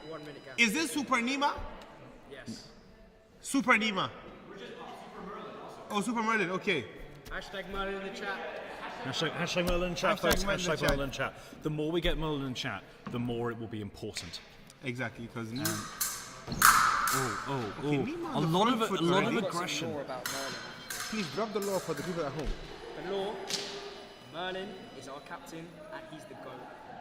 1 minute gap. Is this Super Nima? Yes. Super Nima. Oh, Super Merlin, okay. Hashtag Merlin in the chat. Hashtag Merlin in chat, folks. Hashtag Merlin in chat. The more we get Merlin in chat, the more it will be important. Exactly, because a lot of aggression. Please drop the law for the people at home. The law, Merlin is our captain and he's the GOAT.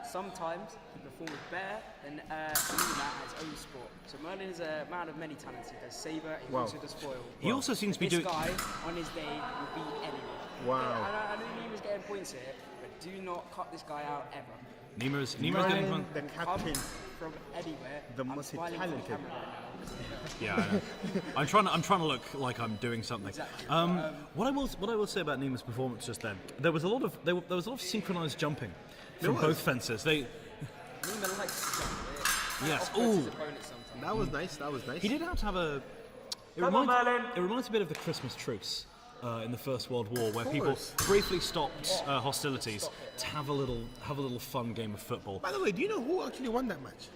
Sometimes he performs better than Nima at his own sport. So Merlin is a man of many talents. He does saber, he also does foil. He also seems to be doing... This guy, on his day, will beat anyone. Wow. I know Nima's getting points here, but do not cut this guy out ever. Nima's getting... The captain. From anywhere. The most talented. Yeah, I know. I'm trying to look like I'm doing something. Exactly. What I will say about Nima's performance just then, there was a lot of synchronized jumping from both fences. Nima likes to jump. Yes. Oh. That was nice. He did have to have a. It reminds me a bit of the Christmas truce in the First World War, where people briefly stopped hostilities to have a little fun game of football. By the way, do you know who actually won that match?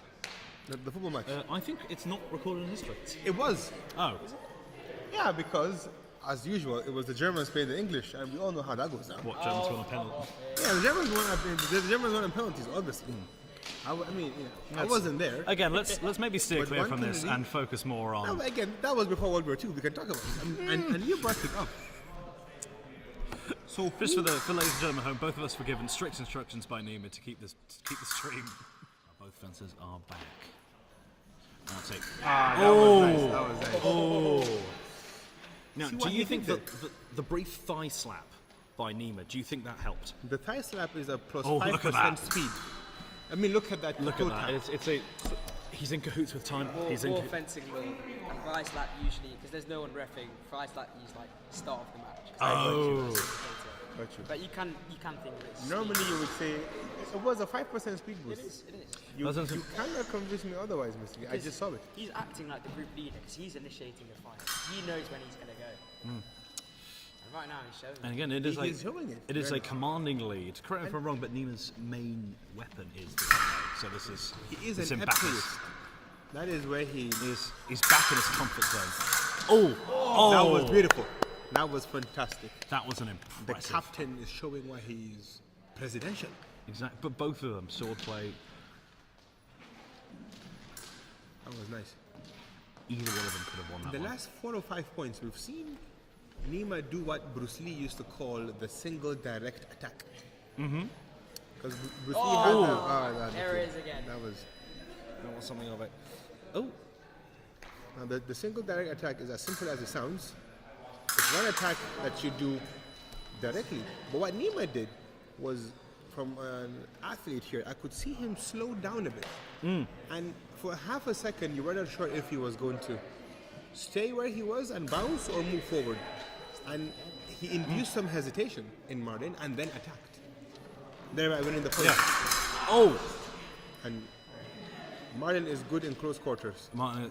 The football match? I think it's not recorded in history. It was. Oh. Yeah, because as usual, it was the Germans playing the English, and we all know how that goes down. What, Germans won a penalty? Yeah, the Germans won on penalties, obviously. I wasn't there. Again, let's maybe steer clear from this and focus more on. No, again, that was before World War II. We can talk about it, and you brought it up. So just for ladies and gentlemen at home, both of us were given strict instructions by Nima to keep the stream. Both fences are back. That's it. That was nice. Oh. Now, do you think that the brief thigh slap by Nima, do you think that helped? The thigh slap is a plus look at 5% that. speed. I mean, look at that. Look at that. He's in cahoots with time. More fencing law and thigh slap usually, because there's no one reffing. Thigh slap is like start of the match. But you can think of it. Normally you would say it was a 5% speed boost. It is. You cannot convince me otherwise, Mr. Lee. I just saw it. He's acting like the group leader because he's initiating the fight. He knows when he's going to go. And right now he's showing it. And again, it is a commanding lead. Correct me if I'm wrong, but Nima's main weapon is the elbow. So he is an epicist. That is where he is. He's back in his comfort zone. Oh! That was beautiful. That was fantastic. That was an impressive. The captain is showing why he's presidential. Exactly. But both of them, swordplay. That was nice. Either one of them could have won that The one. last 4 or 5 points, we've seen Nima do what Bruce Lee used to call the single direct attack. Because Bruce Lee had that. There it is again. That was something of it. Oh! Now the single direct attack is as simple as it sounds. It's one attack that you do directly. But what Nima did was, from an athlete here, I could see him slow down a bit. And for half a second, you were not sure if he was going to stay where he was and bounce or move forward. And he induced some hesitation in Merlin and then attacked, thereby winning the point. Yeah. Oh! And Merlin is good in close quarters. I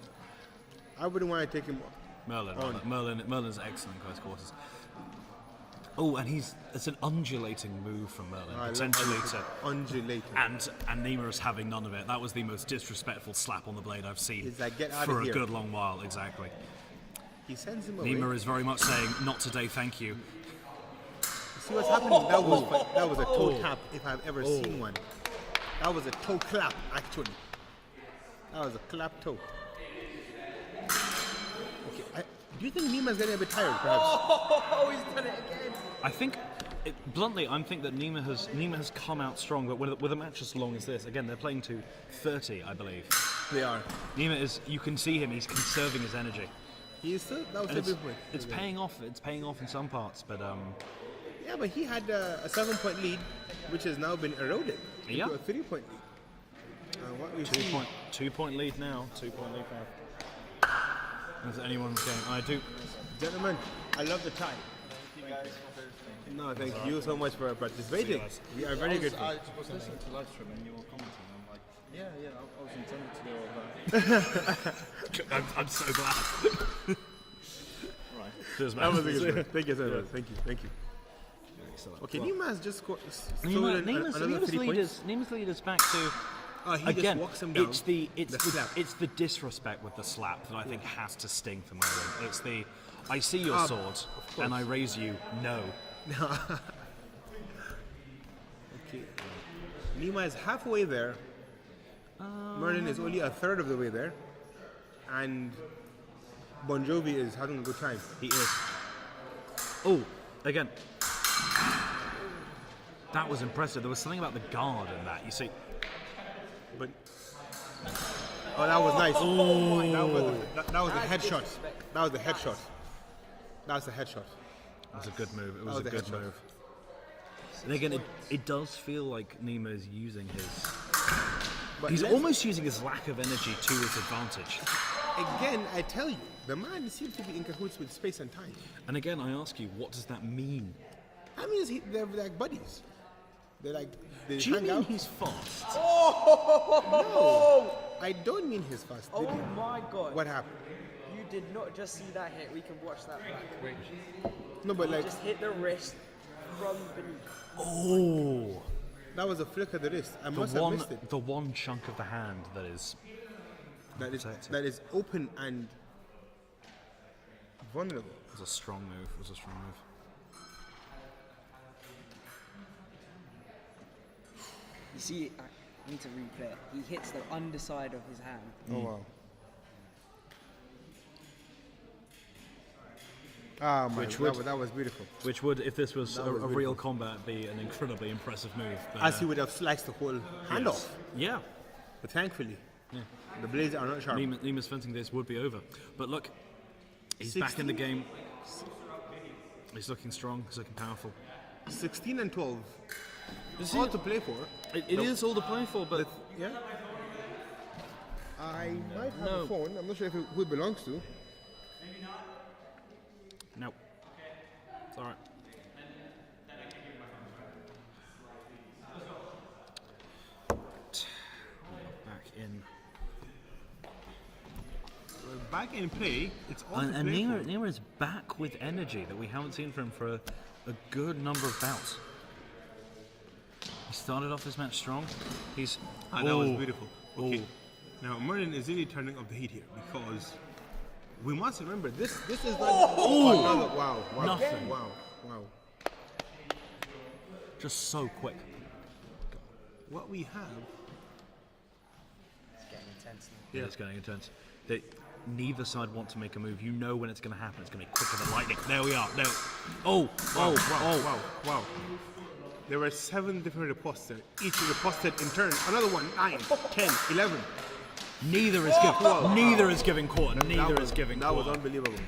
wouldn't want to take him Merlin's excellent in close quarters. Oh, and it's an undulating move from Merlin, potentially to undulating. And Nima is having none of it. That was the most disrespectful slap on the blade I've seen Get out for of a here. good long while. Exactly. He sends him away. Nima is very much saying, "Not today, thank you." See what's happening? That was a toe tap if I've ever seen one. That was a toe clap, actually. That was a clap toe. Okay, do you think Nima's getting a bit tired, perhaps? Oh, he's done it again. I think, bluntly, I think that Nima has come out strong, but with a match as long as this, again, they're playing to 30, I believe. They are. Nima is, you can see him, he's conserving his energy. He is still, that was a big point. It's paying off in some parts, but yeah, but he had a 7-point lead, which has now been eroded into a 3-point lead. What we've seen... 2-point lead now, 2-point lead now. Is anyone's game? I do. Gentlemen, I love the tie. No, thank you so much for participating. We are very good. I was listening to live stream and you were commenting. I'm like, yeah, I was intended to do all that. I'm so glad. Right. Cheers, man. That was a good one. Thank you so much. Thank you. Okay, Nima's just stolen another 3 points. Nima's lead is back to He again, just walks him down. it's the slap. it's the disrespect with the slap that I think has to sting for Merlin. It's the I see your sword and I raise you. No. Okay. Nima is halfway there. Merlin is only a third of the way there. And Bon Jovi is having a good time. He is. Oh, again. That was impressive. There was something about the guard in that. You see. But that was nice. That was a headshot. That was a headshot. That was a headshot. It was a good move. It was a was a good headshot. move. And again, it does feel like Nima is using his. But He's let's- almost using his lack of energy to his advantage. Again, I tell you, the man seems to be in cahoots with space and time. And again, I ask you, what does that mean? I mean, they're like buddies. They're like they Do you hang mean out. he's fast? No, I don't mean his fast. Oh my god. What happened? You did not just see that hit. We can watch that back. No, but like Just hit the wrist from beneath. Oh, that was a flick of the wrist. I must have missed it. the one chunk of the hand that is. That is open and vulnerable. Was a strong move. Was a strong move. You see, I need to replay it. He hits the underside of his hand. Oh wow. Ah my, that was beautiful. Which would, if this was a was real beautiful. combat, be an incredibly impressive move. But, As he would have sliced the whole hand yes. off. Yeah. But thankfully, the blades are not sharp. Nima's fencing days would be over. But look, he's back in the 16? game. He's looking strong. He's looking powerful. 16 and 12. Is All he- to play for. It is all to play for, but Yeah. I might have No. a phone. I'm not sure who it belongs to. no. It's all right. Back in. Back in play, it's all And, to and play Nima, for. Nima is back with energy that we haven't seen from him for a good number of bouts. He started off this match strong. He's Ah, that was Oh. beautiful. Okay. Now Merlin is really turning up the heat here because we must remember this is not another wow. Nothing. Wow. just so quick. What we have It's getting intense now. Yeah, it's getting intense. Neither side want to make a move. You know when it's going to happen. It's going to be quicker than lightning. There we are. There. wow. There were 7 different ripostes there. Each riposted in turn. Another one, 9, 10, 11. Neither is giving. Neither is giving quarter. Neither is giving That was quarter. unbelievable.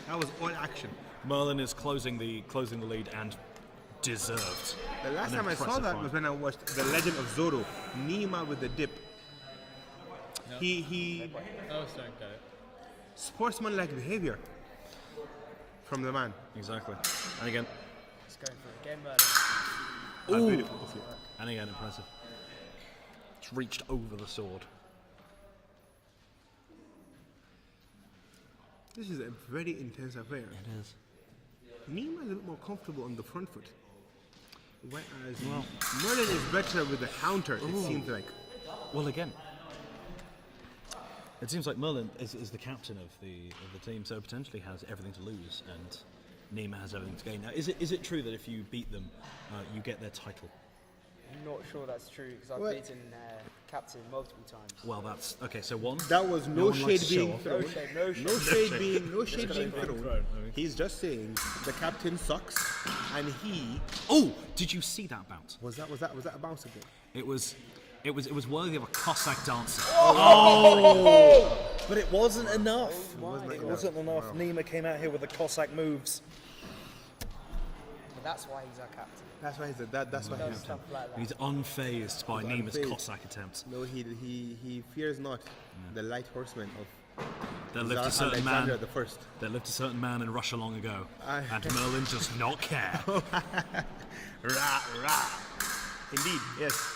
That was all action. Merlin is closing the lead and deserved. The last An time I saw impressive that fight. was when I watched The Legend of Zorro, Nima with the dip. He sportsmanlike behavior from the man. Exactly. And again, It's going for it again, Merlin. Beautiful. and again, impressive. It's reached over the sword. This is a very intense affair. It is. Nima is a bit more comfortable on the front foot. Whereas Merlin is better with the counter, it seems like. Well, again, it seems like Merlin is the captain of the team, so potentially has everything to lose, and Nima has everything to gain. Now, is it true that if you beat them, you get their title? I'm not sure that's true because I've What? beaten Captain multiple times. Well, that's okay. So one. That was no one likes shade to show being off. thrown. No shade. No shade being thrown. He's just saying the captain sucks, and he Oh, did you see that bout? was that a bounce again? It was worthy of a Cossack dancer. But it wasn't enough. It wasn't enough. Nima came out here with the Cossack moves. But that's why he's our captain. That's why that's why Does he's stuff like that. He's unfazed by Nima's unfazed. Cossack attempts. No, he fears not the light horsemen of There lived a certain man. Alexander the First. There lived a certain man in Russia long ago, Aye. and Merlin does not care. Rah. Indeed, yes.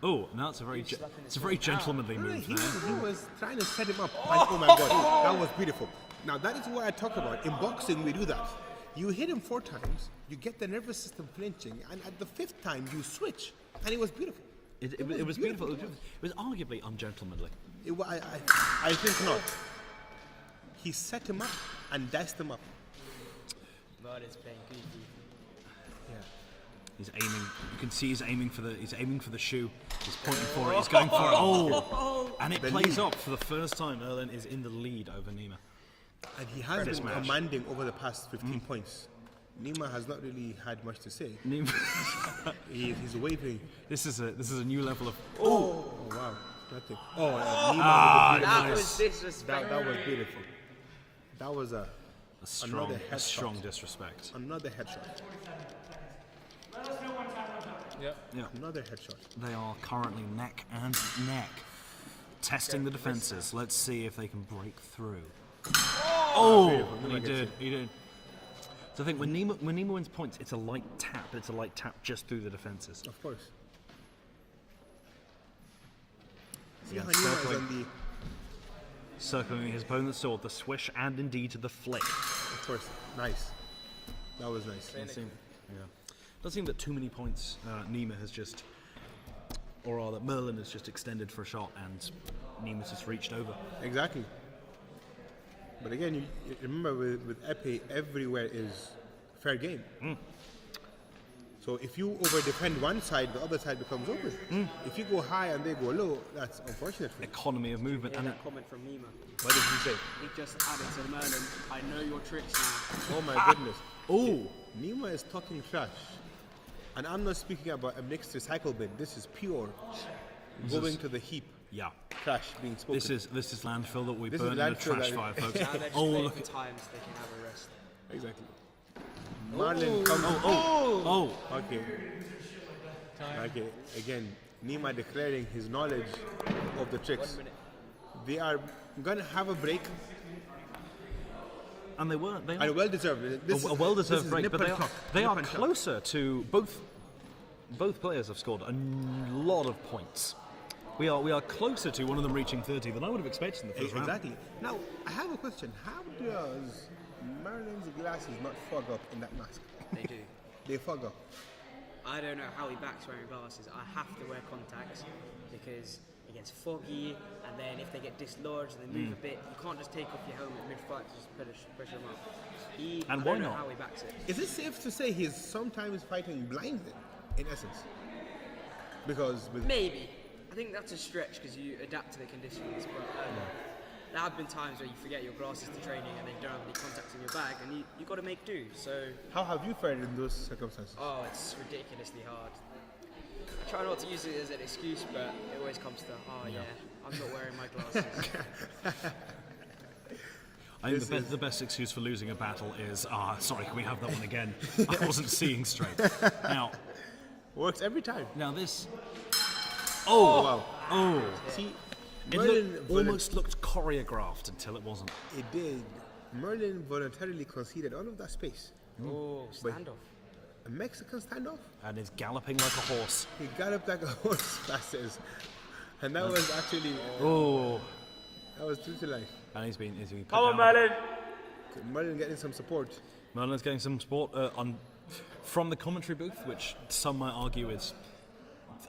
Oh, no, it's a very gentlemanly No, move he there. was trying to set him up. And, oh my God, that was beautiful. Now that is what I talk about. In boxing, we do that. You hit him 4 times, you get the nervous system flinching, and at the 5th time you switch, and it was beautiful. It was beautiful. It was arguably ungentlemanly. I think not. He set him up and diced him up. Merlin's playing goofy. Yeah. He's aiming. You can see he's aiming for the shoe. He's pointing for it. He's going for it. Oh! And it plays off for the first time. Merlin is in the lead over Nima. And he has been commanding over the past 15 points. Nima has not really had much to say. Nima. He's waving. This is a new level of. Oh wow! Nothing. Nima. That was disrespectful. That was beautiful. That was a strong disrespect. Another headshot. Yeah. Another headshot. They are currently neck and neck, testing the defenses. Let's see if they can break through. Oh! And he did. So I think when Nima wins points, it's a light tap. It's a light tap just through the defenses. Of course. See how Nima is on the... Circling his opponent's sword, the swish, and indeed the flick. Of course. Nice. That was nice. Doesn't seem that too many points Nima has just, or rather Merlin has just extended for a shot and Nima's just reached over. Exactly. But again, you remember with Epee, everywhere is fair game. So if you over-defend one side, the other side becomes open. If you go high and they go low, that's unfortunate for you. Economy of movement. And And that comment from Nima. What did he say? He just added to Merlin, I know your tricks now. Oh my goodness. Oh, Nima is talking trash. And I'm not speaking about a mixed recycle bin. This is pure going to the heap. yeah, Trash being spoken. this is landfill that we This burn is in a landfill trash that- fire, folks. Now they're just Oh waiting look for at times they can have a rest. Exactly. Marlin comes. oh. Okay. Okay. Again, Nima declaring his knowledge of the tricks. 1 minute. They are gonna have a break, And they weren't. They and are well deserved. a well-deserved break, but they are Nip and tuck. closer to both players have scored a lot of points. We are closer to one of them reaching 30 than I would have expected in the first round. Exactly. Now, I have a question. How does Merlin's glasses not fog up in that mask? They do. They fog up. I don't know how he backs wearing glasses. I have to wear contacts because it gets foggy, and then if they get dislodged and they move a bit, you can't just take off your helmet mid-fight to just push them up. And I why don't know not? how he backs it. Is it safe to say he's sometimes fighting blinded, in essence? Because with Maybe. I think that's a stretch because you adapt to the conditions, but there have been times where you forget your glasses to training and then you don't have any contacts in your bag, and you got to make do. So, how have you fared in those circumstances? oh, it's ridiculously hard. I try not to use it as an excuse, but it always comes to, oh yeah, I'm not wearing my glasses. I think the best excuse for losing a battle is, sorry, can we have that one again? I wasn't seeing straight. Works every time. Now this. Oh, wow. Oh, See, it Merlin almost looked choreographed until it wasn't. It did. Merlin voluntarily conceded all of that space. Oh, standoff. A Mexican standoff? And is galloping like a horse. He got up like a horse, passes. And that was actually, Oh, that was true to life. and he's been put Come on, down. Merlin! Merlin getting some support. Merlin's getting some support from the commentary booth, which some might argue is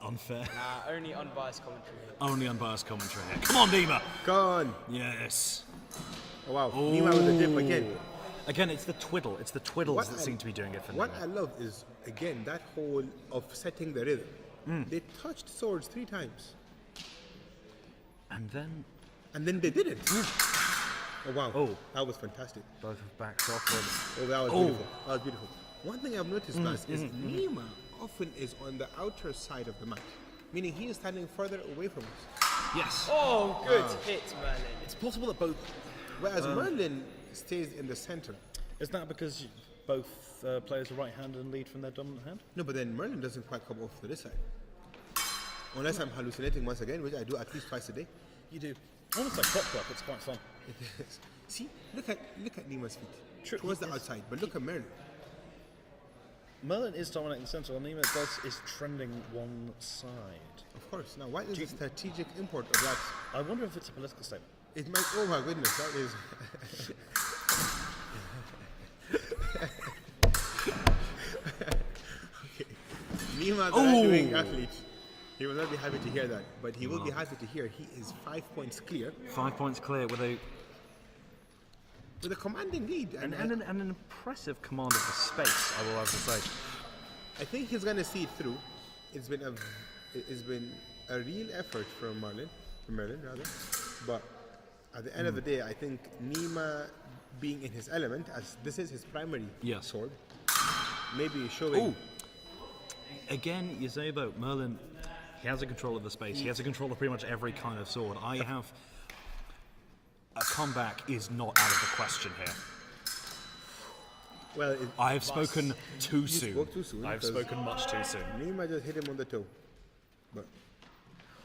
unfair. Only unbiased commentary. Only unbiased commentary here. Come on, Nima. Go on. Yes. Oh, wow. Nima with the dip again. Again, it's the twiddle. It's the twiddles What that I- seem to be doing it for What Nima. I love is, again, that whole of setting the rhythm. They touched swords 3 times. And then And then they did it. Oh, wow. Oh. That was fantastic. both have backed off. Oh, that was beautiful. That was beautiful. One thing I've noticed, Bas, is Nima often is on the outer side of the mat, meaning he is standing further away from us. Yes. Oh, good hit, Merlin. It's possible that both. Whereas Merlin stays in the center. Is that because both players are right-handed and lead from their dominant hand? No, but then Merlin doesn't quite come off to this side. Unless I'm hallucinating once again, which I do at least twice a day. You do. Almost like clockwork. It's quite fun. It is. See, look at Nima's feet. True, Towards the yes. outside, but look at Merlin. Merlin is dominating the centre, and Nima is trending one side. Of course. Now, what is the strategic import of that? I wonder if it's a political statement. It might. Oh my goodness, that is. Okay. Nima, the right-wing athlete. He will not be happy to hear that, but he will be happy to hear he is 5 points clear 5 points clear with a with a commanding lead. and an impressive command of the space, I will have to say. I think he's gonna see it through. It's been a real effort from Merlin, rather. But at the end of the day, I think Nima being in his element, as this is his primary sword, maybe showing. Ooh. Again, you say though, Merlin, he has a control of the space. He has a control of pretty much every kind of sword. I have a comeback is not out of the question here. Well, I have spoken too you soon. spoke too soon. I have because spoken much too soon. Nima just hit him on the toe, but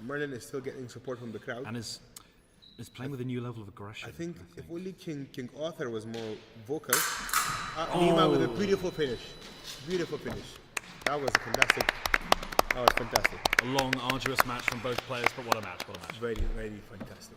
Merlin is still getting support from the crowd. And is playing with a new level of aggression. I think if only King Arthur was more vocal. Nima with a beautiful finish. Beautiful finish. That was fantastic. That was fantastic. A long, arduous match from both players, but what a match, what a match. Very, very fantastic.